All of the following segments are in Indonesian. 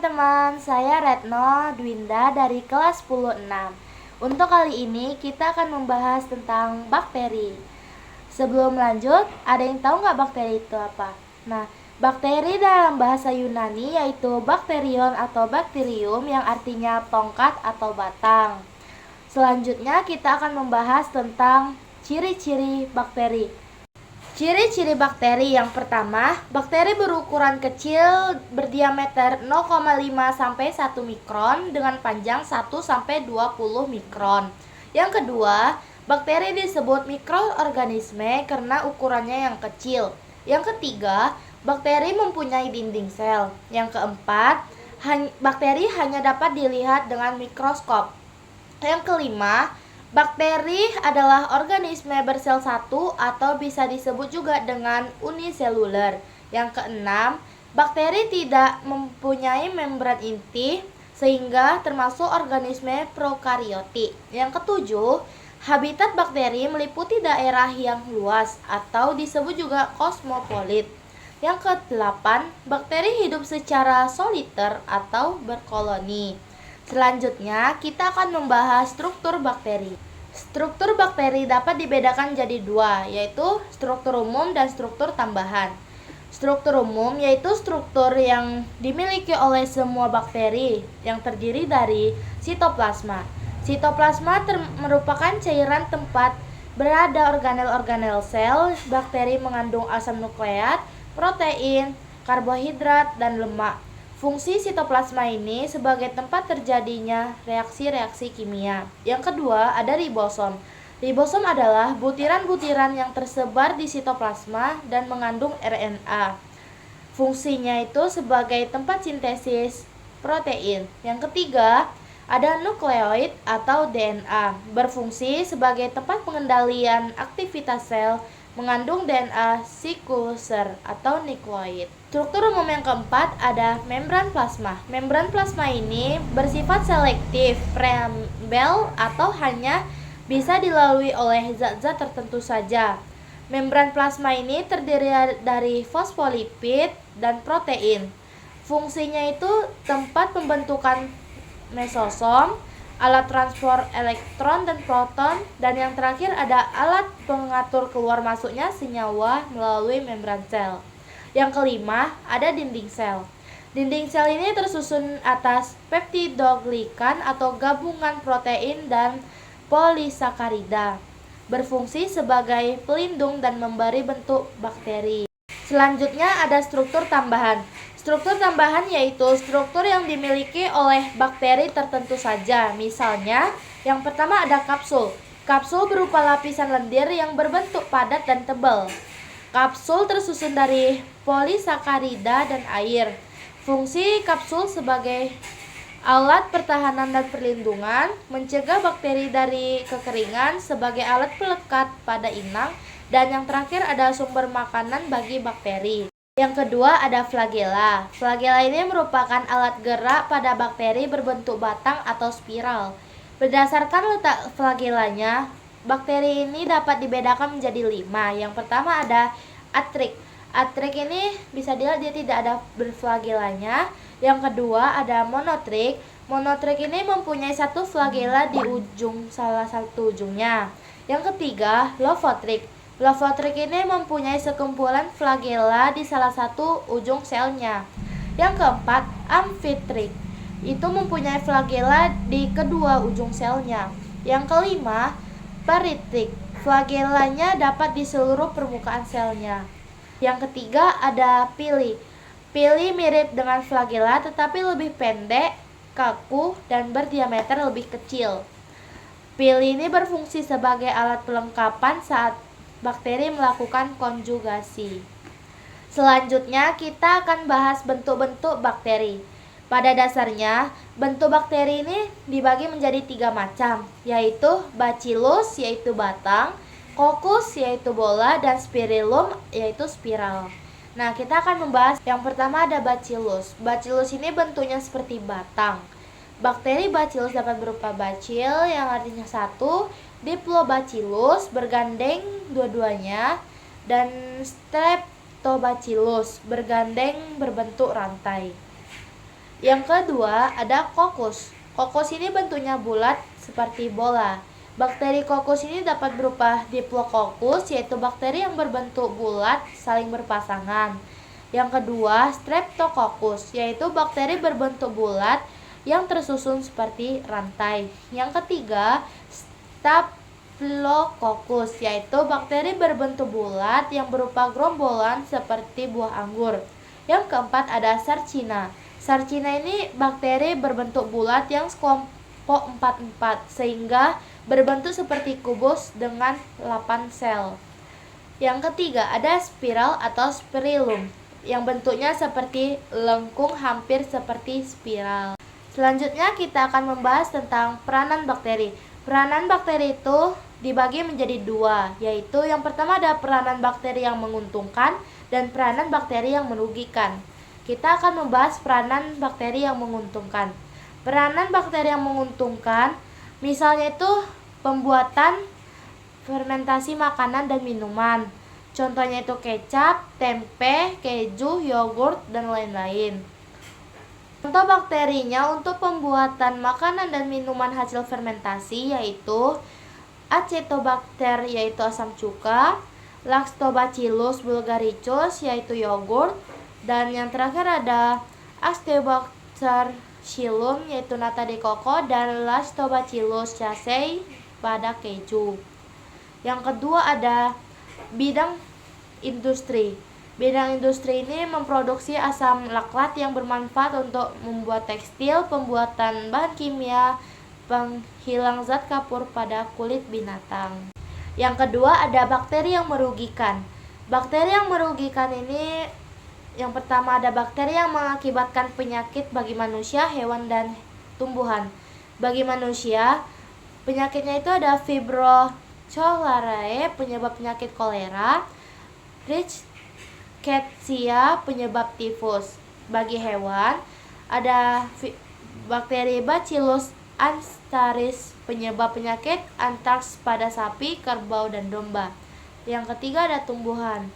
teman-teman, saya Retno Dwinda dari kelas 10-6. Untuk kali ini kita akan membahas tentang bakteri. Sebelum lanjut, ada yang tahu nggak bakteri itu apa? Nah, bakteri dalam bahasa Yunani yaitu bakterion atau bakterium yang artinya tongkat atau batang. Selanjutnya kita akan membahas tentang ciri-ciri bakteri. Ciri-ciri bakteri yang pertama, bakteri berukuran kecil berdiameter 0,5 sampai 1 mikron dengan panjang 1 sampai 20 mikron. Yang kedua, bakteri disebut mikroorganisme karena ukurannya yang kecil. Yang ketiga, bakteri mempunyai dinding sel. Yang keempat, bakteri hanya dapat dilihat dengan mikroskop. Yang kelima, bakteri adalah organisme bersel satu atau bisa disebut juga dengan uniseluler. Yang keenam, bakteri tidak mempunyai membran inti sehingga termasuk organisme prokariotik. Yang ketujuh, habitat bakteri meliputi daerah yang luas atau disebut juga kosmopolit. Yang kedelapan, bakteri hidup secara soliter atau berkoloni. Selanjutnya, kita akan membahas struktur bakteri. Struktur bakteri dapat dibedakan jadi dua, yaitu struktur umum dan struktur tambahan. Struktur umum yaitu struktur yang dimiliki oleh semua bakteri yang terdiri dari sitoplasma. Sitoplasma merupakan cairan tempat berada organel-organel sel. Bakteri mengandung asam nukleat, protein, karbohidrat, dan lemak. Fungsi sitoplasma ini sebagai tempat terjadinya reaksi-reaksi kimia. Yang kedua, ada ribosom. Ribosom adalah butiran-butiran yang tersebar di sitoplasma dan mengandung RNA. Fungsinya itu sebagai tempat sintesis protein. Yang ketiga, ada nukleoid atau DNA, berfungsi sebagai tempat pengendalian aktivitas sel, mengandung DNA sequencer atau nukleoid. Struktur umum yang keempat ada membran plasma. Membran plasma ini bersifat selektif, permeabel atau hanya bisa dilalui oleh zat-zat tertentu saja. Membran plasma ini terdiri dari fosfolipid dan protein. Fungsinya itu tempat pembentukan mesosom, alat transport elektron dan proton, dan yang terakhir ada alat pengatur keluar masuknya senyawa melalui membran sel. Yang kelima, ada dinding sel. Dinding sel ini tersusun atas peptidoglikan atau gabungan protein dan polisakarida, berfungsi sebagai pelindung dan memberi bentuk bakteri. Selanjutnya ada struktur tambahan. Struktur tambahan yaitu struktur yang dimiliki oleh bakteri tertentu saja. Misalnya, yang pertama ada kapsul. Kapsul berupa lapisan lendir yang berbentuk padat dan tebal. Kapsul tersusun dari polisakarida dan air. Fungsi kapsul sebagai alat pertahanan dan perlindungan, mencegah bakteri dari kekeringan sebagai alat pelekat pada inang, dan yang terakhir ada sumber makanan bagi bakteri. Yang kedua ada flagela. Flagela ini merupakan alat gerak pada bakteri berbentuk batang atau spiral. Berdasarkan letak flagelanya, bakteri ini dapat dibedakan menjadi 5. Yang pertama ada atrik. Atrik ini bisa dilihat dia tidak ada berflagelanya. Yang kedua ada monotrik. Monotrik ini mempunyai satu flagela di ujung salah satu ujungnya. Yang ketiga lovotrik. Lovotrik ini mempunyai sekumpulan flagela di salah satu ujung selnya. Yang keempat amfitrik. Itu mempunyai flagela di kedua ujung selnya. Yang kelima peritrik. Flagelanya dapat di seluruh permukaan selnya. Yang ketiga ada pili. Pili mirip dengan flagela tetapi lebih pendek, kaku, dan berdiameter lebih kecil. Pili ini berfungsi sebagai alat pelengkapan saat bakteri melakukan konjugasi. Selanjutnya kita akan bahas bentuk-bentuk bakteri. Pada dasarnya, bentuk bakteri ini dibagi menjadi 3 macam, yaitu bacillus yaitu batang, coccus yaitu bola, dan spirillum yaitu spiral. Nah, kita akan membahas yang pertama ada bacillus. Bacillus ini bentuknya seperti batang. Bakteri bacillus dapat berupa bacil yang artinya satu, diplobacillus bergandeng dua-duanya, dan streptobacillus bergandeng berbentuk rantai. Yang kedua ada kokus. Kokus ini bentuknya bulat seperti bola. Bakteri kokus ini dapat berupa Diplococcus, yaitu bakteri yang berbentuk bulat saling berpasangan. Yang kedua, Streptococcus, yaitu bakteri berbentuk bulat yang tersusun seperti rantai. Yang ketiga, Staphylococcus, yaitu bakteri berbentuk bulat yang berupa gerombolan seperti buah anggur. Yang keempat ada Sarcina. Sarcina ini bakteri berbentuk bulat yang sekelompok 4-4 sehingga berbentuk seperti kubus dengan 8 sel. Yang ketiga ada spiral atau spirillum yang bentuknya seperti lengkung hampir seperti spiral. Selanjutnya kita akan membahas tentang peranan bakteri. Peranan bakteri itu dibagi menjadi dua, yaitu yang pertama ada peranan bakteri yang menguntungkan dan peranan bakteri yang merugikan. Kita akan membahas peranan bakteri yang menguntungkan. Peranan bakteri yang menguntungkan misalnya itu pembuatan fermentasi makanan dan minuman. Contohnya itu kecap, tempe, keju, yogurt, dan lain-lain. Contoh bakterinya untuk pembuatan makanan dan minuman hasil fermentasi yaitu Acetobacter yaitu asam cuka, Lactobacillus bulgaricus yaitu yogurt, dan yang terakhir ada Acetobacter Xylem yaitu nata de coco, dan Lactobacillus casei pada keju. Yang kedua ada bidang industri. Bidang industri ini memproduksi asam laktat yang bermanfaat untuk membuat tekstil, pembuatan bahan kimia, penghilang zat kapur pada kulit binatang. Yang kedua ada bakteri yang merugikan. Bakteri yang merugikan ini yang pertama ada bakteri yang mengakibatkan penyakit bagi manusia, hewan, dan tumbuhan. Bagi manusia, penyakitnya itu ada Fibrocholerae penyebab penyakit kolera, Rickettsia penyebab tifus. Bagi hewan, ada bakteri Bacillus anthracis penyebab penyakit antraks pada sapi, kerbau, dan domba. Yang ketiga ada tumbuhan,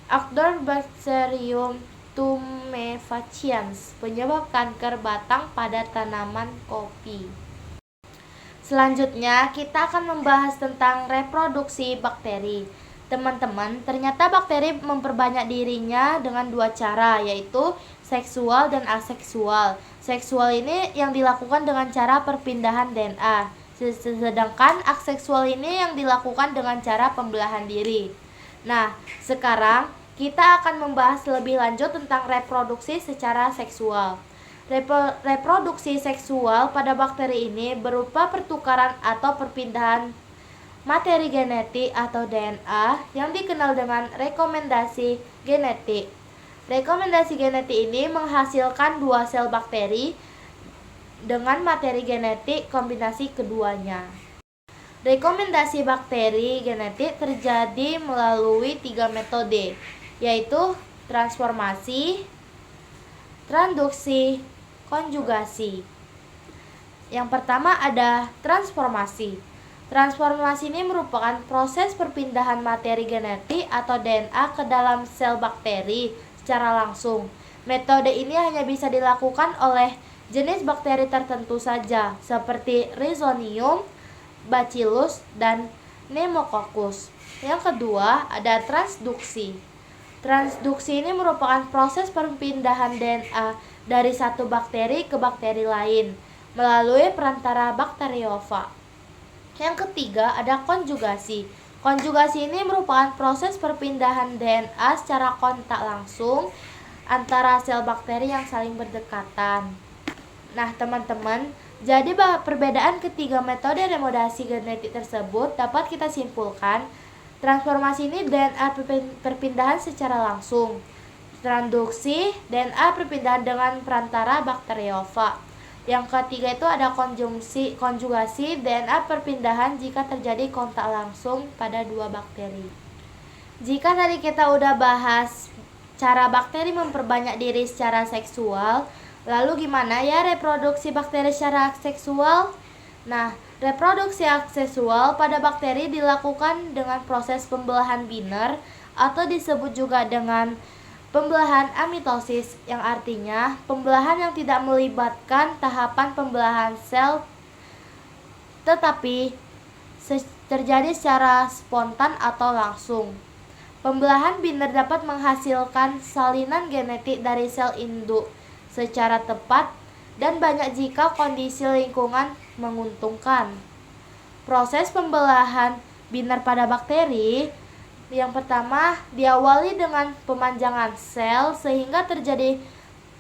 Actobacterium tumefaciens penyebab kanker batang pada tanaman kopi. Selanjutnya kita akan membahas tentang reproduksi bakteri. Teman-teman, ternyata bakteri memperbanyak dirinya dengan dua cara, yaitu seksual dan aseksual. Seksual ini yang dilakukan dengan cara perpindahan DNA, sedangkan aseksual ini yang dilakukan dengan cara pembelahan diri. Nah, sekarang kita akan membahas lebih lanjut tentang reproduksi secara seksual. Reproduksi seksual pada bakteri ini berupa pertukaran atau perpindahan materi genetik atau DNA yang dikenal dengan rekomendasi genetik. Rekomendasi genetik ini menghasilkan dua sel bakteri dengan materi genetik kombinasi keduanya. Rekomendasi bakteri genetik terjadi melalui 3 metode, yaitu transformasi, transduksi, konjugasi. Yang pertama ada transformasi. Transformasi ini merupakan proses perpindahan materi genetik atau DNA ke dalam sel bakteri secara langsung. Metode ini hanya bisa dilakukan oleh jenis bakteri tertentu saja, seperti Rhizonium, Bacillus, dan Pneumococcus. Yang kedua ada transduksi. Transduksi ini merupakan proses perpindahan DNA dari satu bakteri ke bakteri lain melalui perantara bakteriofa. Yang ketiga ada konjugasi. Konjugasi ini merupakan proses perpindahan DNA secara kontak langsung antara sel bakteri yang saling berdekatan. Nah, teman-teman, jadi perbedaan ketiga metode remodasi genetik tersebut dapat kita simpulkan. Transformasi ini DNA perpindahan secara langsung. Transduksi DNA perpindahan dengan perantara bakteriofa. Yang ketiga itu ada konjugasi DNA perpindahan jika terjadi kontak langsung pada dua bakteri. Jika tadi kita udah bahas cara bakteri memperbanyak diri secara seksual, lalu gimana ya reproduksi bakteri secara seksual? Nah, reproduksi aseksual pada bakteri dilakukan dengan proses pembelahan biner atau disebut juga dengan Pembelahan amitosis yang artinya pembelahan yang tidak melibatkan tahapan pembelahan sel tetapi terjadi secara spontan atau langsung. Pembelahan binder dapat menghasilkan salinan genetik dari sel induk secara tepat dan banyak jika kondisi lingkungan menguntungkan. Proses pembelahan binder pada bakteri yang pertama diawali dengan pemanjangan sel sehingga terjadi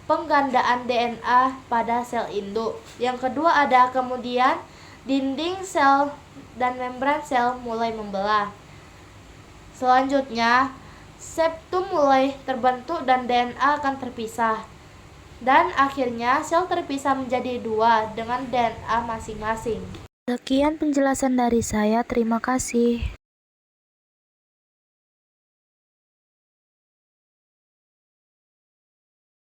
penggandaan DNA pada sel induk. Yang kedua ada kemudian dinding sel dan membran sel mulai membelah. Selanjutnya septum mulai terbentuk dan DNA akan terpisah. Dan akhirnya sel terpisah menjadi dua dengan DNA masing-masing. Sekian penjelasan dari saya, terima kasih.